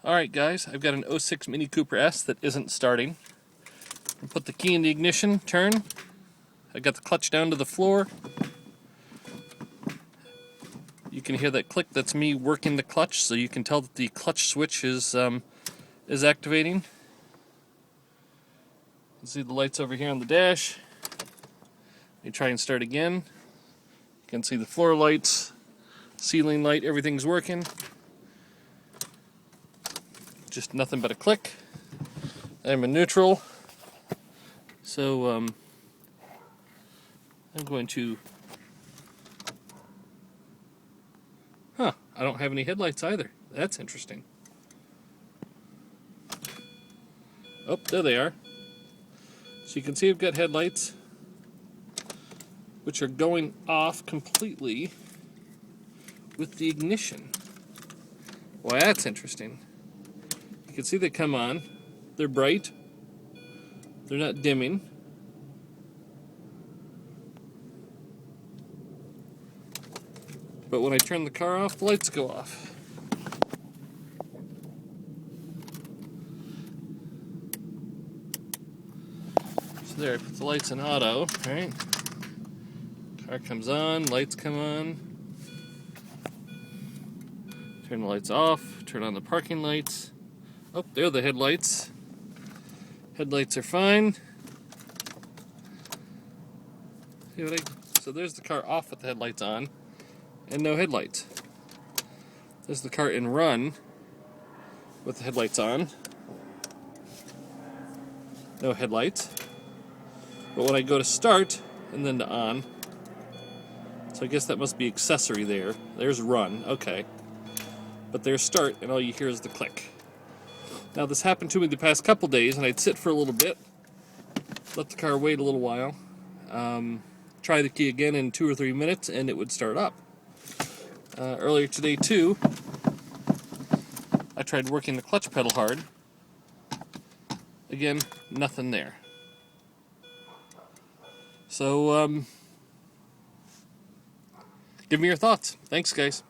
Alright guys, I've got an '06 Mini Cooper S that isn't starting. I'll put the key in the ignition, turn. I got the clutch down to the floor. You can hear that click, that's me working the clutch, so you can tell that the clutch switch is activating. You can see the lights over here on the dash. Let me try and start again. You can see the floor lights, ceiling light, everything's working. Just nothing but a click. I'm in neutral. So I'm going to... I don't have any headlights either. That's interesting. Oh, there they are. So you can see I've got headlights, which are going off completely with the ignition. Why, that's interesting. You can see they come on. They're bright. They're not dimming. But when I turn the car off, the lights go off. So there, I put the lights in auto, right? Car comes on, lights come on. Turn the lights off, turn on the parking lights. Oh, there are the headlights. Headlights are fine. So there's the car off with the headlights on. And no headlights. There's the car in run with the headlights on. No headlights. But when I go to start and then to on, so I guess that must be accessory there. There's run, okay. But there's start and all you hear is the click. Now this happened to me the past couple days and I'd sit for a little bit, let the car wait a little while, try the key again in 2 or 3 minutes and it would start up. Earlier today too, I tried working the clutch pedal hard. Again, nothing there. So, give me your thoughts. Thanks, guys.